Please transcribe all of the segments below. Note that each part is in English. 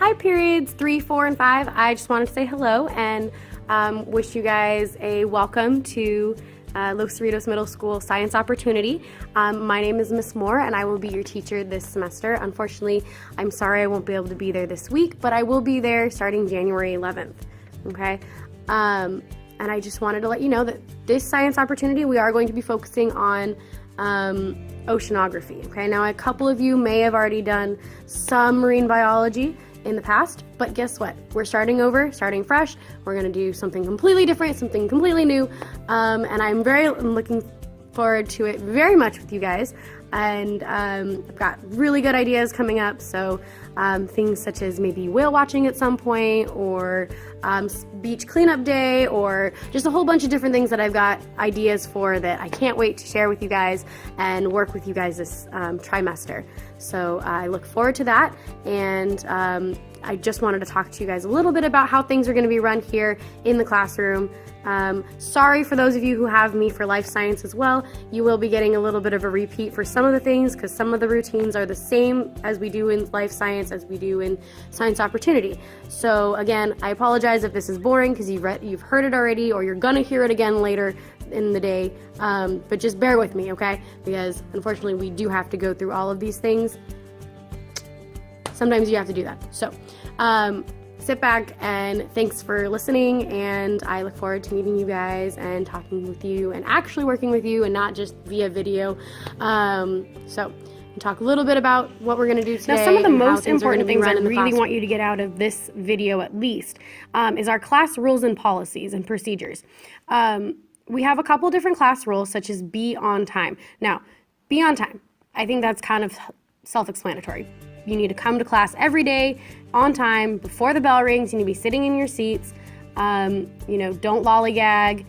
Hi periods 3, 4, and 5. I just wanted to say hello and wish you guys a welcome to Los Cerritos Middle School Science Opportunity. My name is Miss Moore and I will be your teacher this semester. Unfortunately, I'm sorry I won't be able to be there this week, but I will be there starting January 11th, okay? And I just wanted to let you know that this Science Opportunity, we are going to be focusing on oceanography, okay? Now, a couple of you may have already done some marine biology in the past, but guess what? We're starting over, starting fresh. We're gonna do something completely different, something completely new, and I'm looking forward to it very much with you guys. And I've got really good ideas coming up, so things such as maybe whale watching at some point, or beach cleanup day, or just a whole bunch of different things that I've got ideas for that I can't wait to share with you guys and work with you guys this trimester. So I look forward to that, and I just wanted to talk to you guys a little bit about how things are going to be run here in the classroom. Sorry for those of you who have me for life science as well. You will be getting a little bit of a repeat for some of the things, because some of the routines are the same as we do in life science as we do in Science Opportunity. So again, I apologize if this is boring because you've heard it already, or you're gonna hear it again later in the day, but just bear with me, okay? Because unfortunately we do have to go through all of these things. Sometimes you have to do that. So sit back and thanks for listening, and I look forward to meeting you guys and talking with you and actually working with you and not just via video. So we'll talk a little bit about what we're going to do today. Now, some of the most important things I really want you to get out of this video at least is our class rules and policies and procedures. We have a couple different class rules, such as be on time. Now, be on time. I think that's kind of self-explanatory. You need to come to class every day on time before the bell rings. You need to be sitting in your seats. Don't lollygag.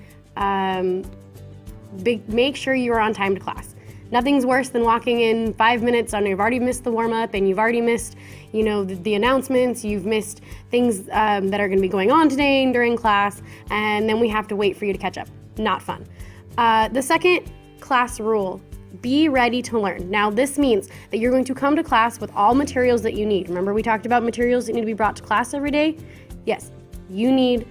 Make sure you are on time to class. Nothing's worse than walking in 5 minutes and you've already missed the warm-up, and you've already missed, the announcements. You've missed things that are going to be going on today and during class, and then we have to wait for you to catch up. Not fun. The second class rule: be ready to learn. Now, this means that you're going to come to class with all materials that you need. Remember, we talked about materials that need to be brought to class every day? Yes, you need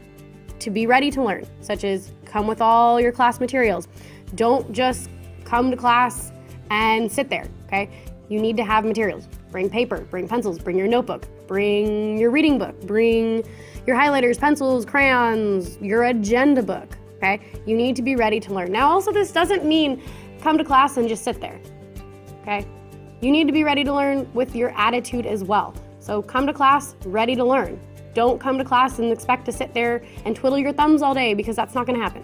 to be ready to learn, such as come with all your class materials. Don't just come to class and sit there, okay? You need to have materials. Bring paper, bring pencils, bring your notebook, bring your reading book, bring your highlighters, pencils, crayons, your agenda book, okay? You need to be ready to learn. Now, also, this doesn't mean come to class and just sit there, okay? You need to be ready to learn with your attitude as well. So come to class ready to learn. Don't come to class and expect to sit there and twiddle your thumbs all day, because that's not gonna happen.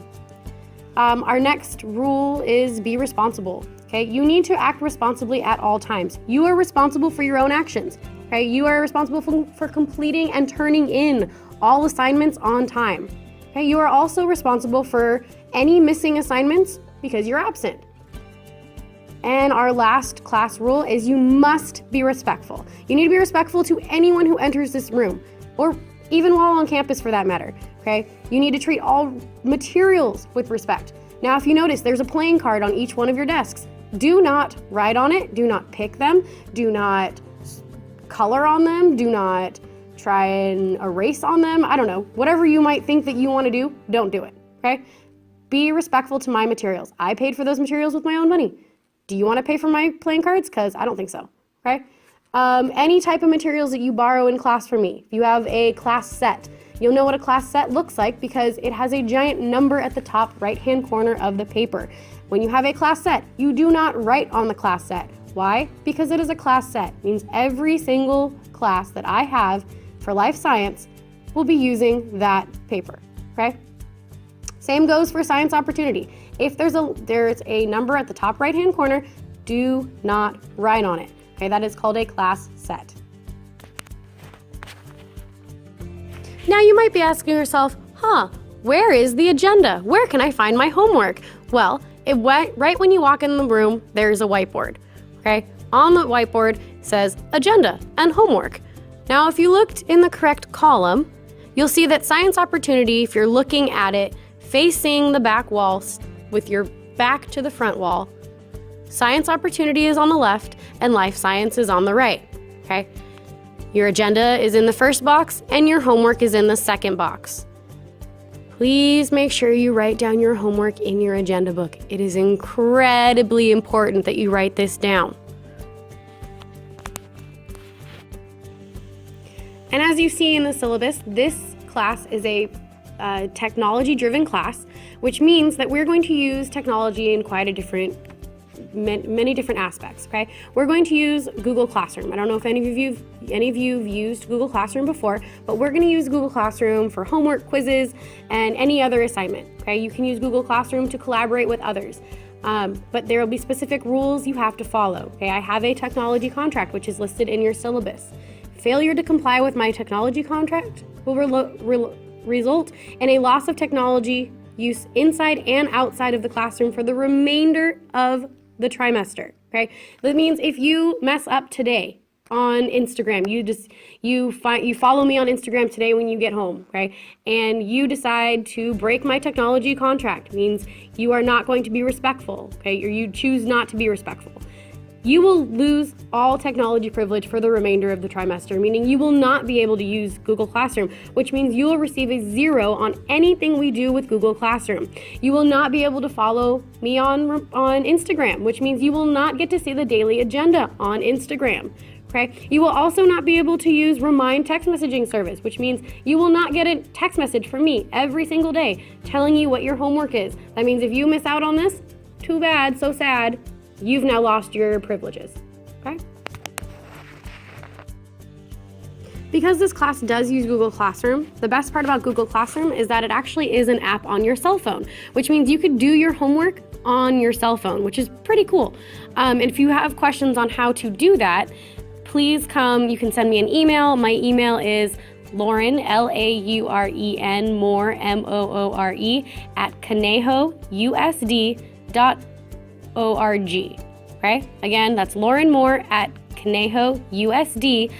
Our next rule is be responsible, okay? You need to act responsibly at all times. You are responsible for your own actions, okay? You are responsible for completing and turning in all assignments on time, okay? You are also responsible for any missing assignments because you're absent. And our last class rule is you must be respectful. You need to be respectful to anyone who enters this room, or even while on campus for that matter, okay? You need to treat all materials with respect. Now, if you notice, there's a playing card on each one of your desks. Do not write on it, do not pick them, do not color on them, do not try and erase on them. I don't know, whatever you might think that you want to do, don't do it, okay? Be respectful to my materials. I paid for those materials with my own money. Do you want to pay for my playing cards? Because I don't think so, okay? Any type of materials that you borrow in class from me. If you have a class set, you'll know what a class set looks like because it has a giant number at the top right-hand corner of the paper. When you have a class set, you do not write on the class set. Why? Because it is a class set. It means every single class that I have for life science will be using that paper, okay? Same goes for Science Opportunity. If there's a number at the top right-hand corner, do not write on it. Okay, that is called a class set. Now you might be asking yourself, where is the agenda? Where can I find my homework? Well, right when you walk in the room, there's a whiteboard, okay? On the whiteboard says agenda and homework. Now, if you looked in the correct column, you'll see that Science Opportunity, if you're looking at it facing the back wall with your back to the front wall, Science Opportunity is on the left and Life Science is on the right, okay? Your agenda is in the first box and your homework is in the second box. Please make sure you write down your homework in your agenda book. It is incredibly important that you write this down. And as you see in the syllabus, this class is a technology-driven class, which means that we're going to use technology in quite a many different aspects, okay? We're going to use Google Classroom. I don't know if any of you have used Google Classroom before, but we're going to use Google Classroom for homework, quizzes, and any other assignment, okay? You can use Google Classroom to collaborate with others, but there will be specific rules you have to follow, okay? I have a technology contract, which is listed in your syllabus. Failure to comply with my technology contract will result in a loss of technology use inside and outside of the classroom for the remainder of the trimester, okay? That means if you mess up today on Instagram, you follow me on Instagram today when you get home, okay? And you decide to break my technology contract, means you are not going to be respectful, okay? Or you choose not to be respectful. You will lose all technology privilege for the remainder of the trimester, meaning you will not be able to use Google Classroom, which means you will receive a 0 on anything we do with Google Classroom. You will not be able to follow me on Instagram, which means you will not get to see the daily agenda on Instagram. Okay? You will also not be able to use Remind text messaging service, which means you will not get a text message from me every single day telling you what your homework is. That means if you miss out on this, too bad, so sad. You've now lost your privileges, okay? Because this class does use Google Classroom, the best part about Google Classroom is that it actually is an app on your cell phone, which means you could do your homework on your cell phone, which is pretty cool. And if you have questions on how to do that, please you can send me an email. My email is Lauren, Lauren, Moore, Moore, at conejousd.org. Okay? Again, that's Lauren Moore at conejousd.org.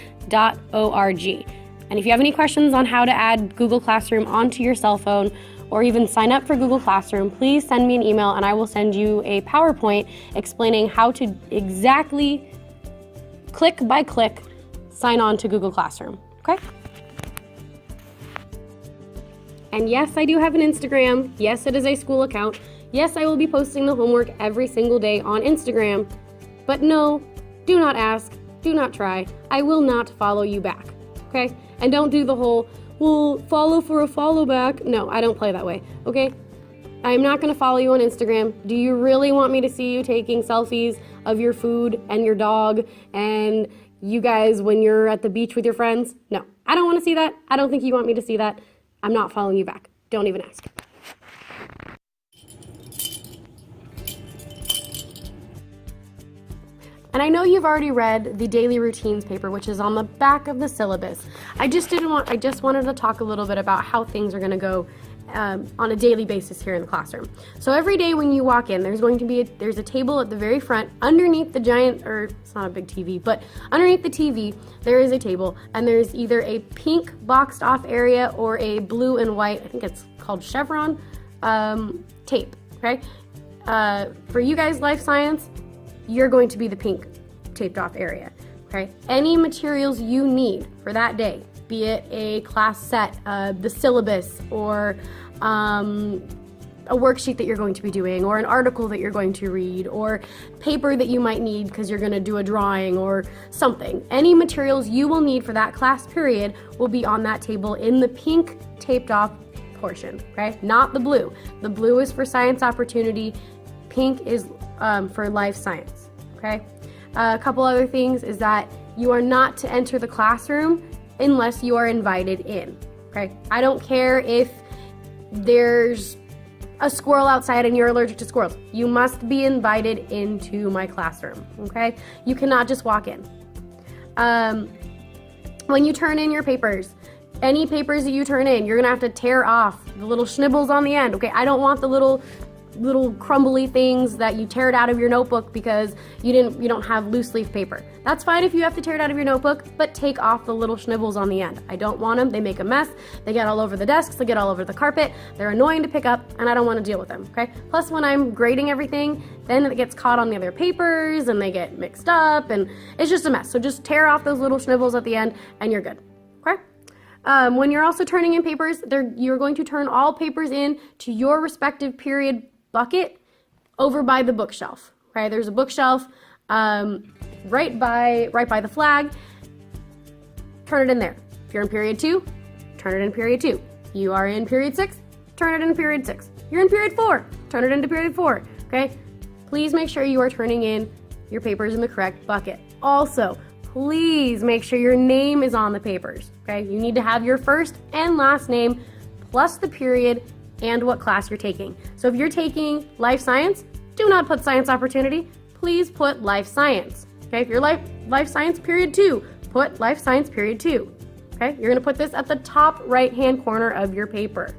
And if you have any questions on how to add Google Classroom onto your cell phone or even sign up for Google Classroom, please send me an email and I will send you a PowerPoint explaining how to exactly click by click sign on to Google Classroom. Okay? And yes, I do have an Instagram. Yes, it is a school account. Yes, I will be posting the homework every single day on Instagram, but no, do not ask, do not try. I will not follow you back, okay? And don't do the whole, well, follow for a follow back. No, I don't play that way, okay? I'm not gonna follow you on Instagram. Do you really want me to see you taking selfies of your food and your dog and you guys when you're at the beach with your friends? No, I don't wanna see that. I don't think you want me to see that. I'm not following you back. Don't even ask. And I know you've already read the daily routines paper, which is on the back of the syllabus. I just wanted to talk a little bit about how things are going to go on a daily basis here in the classroom. So every day when you walk in, there's a table at the very front underneath the giant, or it's not a big TV, but underneath the TV there is a table, and there's either a pink boxed off area or a blue and white, I think it's called chevron tape. Okay, for you guys, life science, you're going to be the pink taped off area, okay? Any materials you need for that day, be it a class set, the syllabus, or a worksheet that you're going to be doing, or an article that you're going to read, or paper that you might need because you're going to do a drawing or something. Any materials you will need for that class period will be on that table in the pink taped off portion, okay? Not the blue. The blue is for science opportunity. Pink is for life science, okay? A couple other things is that you are not to enter the classroom unless you are invited in, okay? I don't care if there's a squirrel outside and you're allergic to squirrels. You must be invited into my classroom, okay? You cannot just walk in. When you turn in your papers, any papers that you turn in, you're gonna have to tear off the little schnibbles on the end, okay? I don't want the little little crumbly things that you tear it out of your notebook because you don't have loose leaf paper. That's fine if you have to tear it out of your notebook, but take off the little schnibbles on the end. I don't want them. They make a mess. They get all over the desks. They get all over the carpet. They're annoying to pick up, and I don't want to deal with them, okay? Plus, when I'm grading everything, then it gets caught on the other papers, and they get mixed up, and it's just a mess. So just tear off those little schnibbles at the end, and you're good, okay? When you're also turning in papers, you're going to turn all papers in to your respective period bucket over by the bookshelf. Okay, there's a bookshelf right by the flag. Turn it in there. If you're in period 2, turn it in period 2. You are in period 6, turn it in period 6. You're in period 4, turn it into period 4. Okay, please make sure you are turning in your papers in the correct bucket. Also, please make sure your name is on the papers. Okay, you need to have your first and last name plus the period and what class you're taking. So if you're taking life science, do not put science opportunity. Please put life science. Okay, if you're life science period 2, put life science period 2. Okay, you're gonna put this at the top right-hand corner of your paper.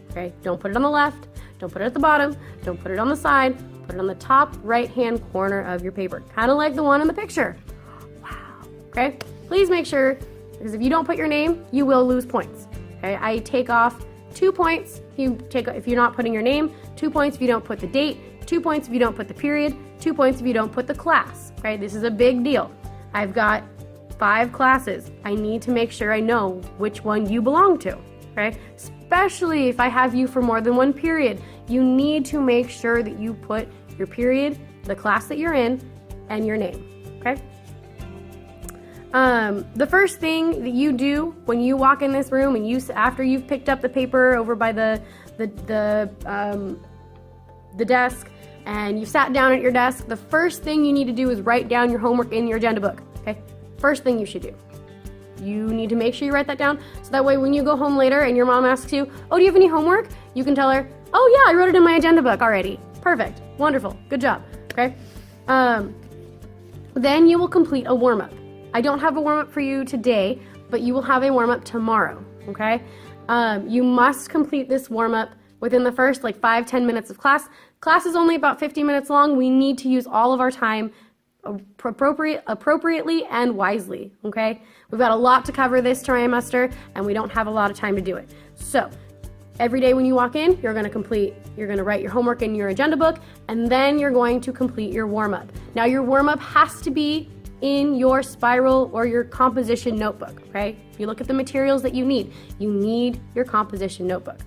Okay, don't put it on the left, don't put it at the bottom, don't put it on the side, put it on the top right-hand corner of your paper. Kind of like the one in the picture. Wow. Okay, please make sure, because if you don't put your name, you will lose points. Okay, I take off 2 points if you're not putting your name, 2 points if you don't put the date, 2 points if you don't put the period, 2 points if you don't put the class. Okay, this is a big deal. I've got 5 classes. I need to make sure I know which one you belong to. Okay, especially if I have you for more than one period, you need to make sure that you put your period, the class that you're in, and your name. Okay. The first thing that you do when you walk in this room and after you've picked up the paper over by the desk and you sat down at your desk, the first thing you need to do is write down your homework in your agenda book. Okay, first thing you should do. You need to make sure you write that down so that way when you go home later and your mom asks you, "Oh, do you have any homework?" you can tell her, "Oh yeah, I wrote it in my agenda book already." Perfect, wonderful, good job. Okay, then you will complete a warm-up. I don't have a warm-up for you today, but you will have a warm-up tomorrow, okay? You must complete this warm-up within the first 5-10 minutes of class. Class is only about 50 minutes long. We need to use all of our time appropriately and wisely, okay? We've got a lot to cover this trimester, and we don't have a lot of time to do it. So, every day when you walk in, you're going to write your homework in your agenda book, and then you're going to complete your warm-up. Now, your warm-up has to be in your spiral or your composition notebook, okay? If you look at the materials that you need your composition notebook,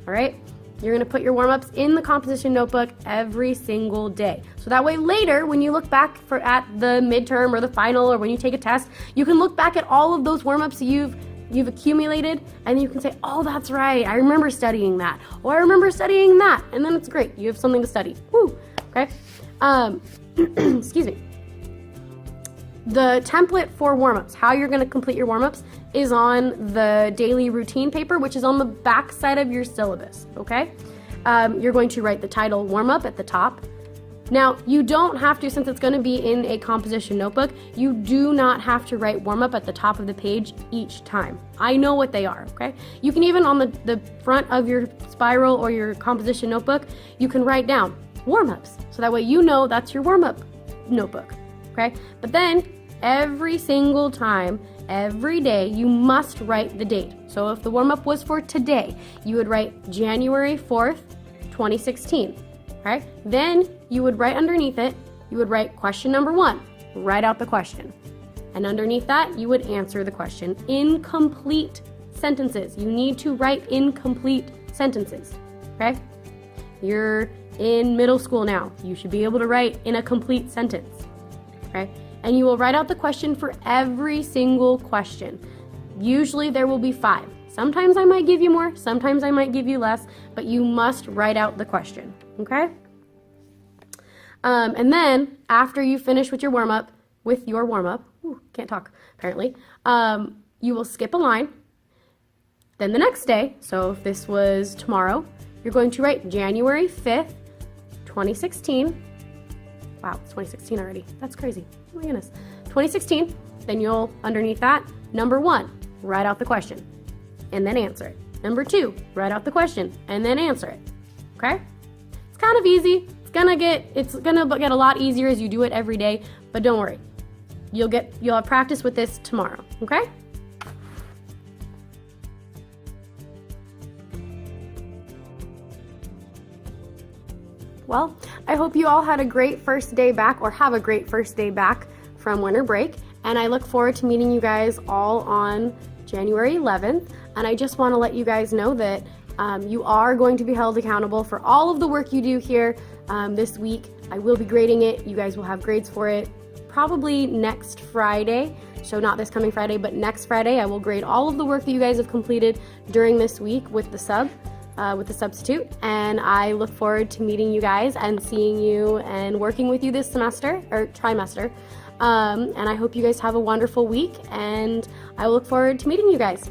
all right? You're gonna put your warm-ups in the composition notebook every single day. So that way later, when you look back at the midterm or the final or when you take a test, you can look back at all of those warm-ups that you've accumulated and you can say, "Oh, that's right, I remember studying that," or "I remember studying that," and then it's great. You have something to study. Woo, okay? Excuse me. The template for warm-ups, how you're going to complete your warm-ups, is on the daily routine paper, which is on the back side of your syllabus, okay? You're going to write the title warm-up at the top. Now, you don't have to, since it's going to be in a composition notebook, you do not have to write warm-up at the top of the page each time. I know what they are, okay? You can even on the front of your spiral or your composition notebook, you can write down warm-ups. So that way you know that's your warm-up notebook, okay? But then, every single time, every day, you must write the date. So if the warm-up was for today, you would write January 4th, 2016. Okay? Then you would write underneath it, you would write question number 1. Write out the question. And underneath that, you would answer the question in complete sentences. You need to write incomplete sentences. Okay? You're in middle school now. You should be able to write in a complete sentence. Okay? And you will write out the question for every single question. Usually there will be 5. Sometimes I might give you more, sometimes I might give you less, but you must write out the question, okay? And then, after you finish with your warm-up, can't talk apparently, you will skip a line. Then the next day, so if this was tomorrow, you're going to write January 5th, 2016. Wow, it's 2016 already. That's crazy. Oh my goodness. 2016, then you'll, underneath that, number 1, write out the question, and then answer it. Number 2, write out the question, and then answer it. Okay? It's kind kind of easy. It's gonna get a lot easier as you do it every day, but don't worry. You'll have practice with this tomorrow, okay? Well, I hope you all had a great first day back, or have a great first day back from winter break, and I look forward to meeting you guys all on January 11th, and I just want to let you guys know that you are going to be held accountable for all of the work you do here this week. I will be grading it. You guys will have grades for it probably next Friday, so not this coming Friday, but next Friday I will grade all of the work that you guys have completed during this week with the substitute, and I look forward to meeting you guys and seeing you and working with you this semester, or trimester, and I hope you guys have a wonderful week, and I look forward to meeting you guys.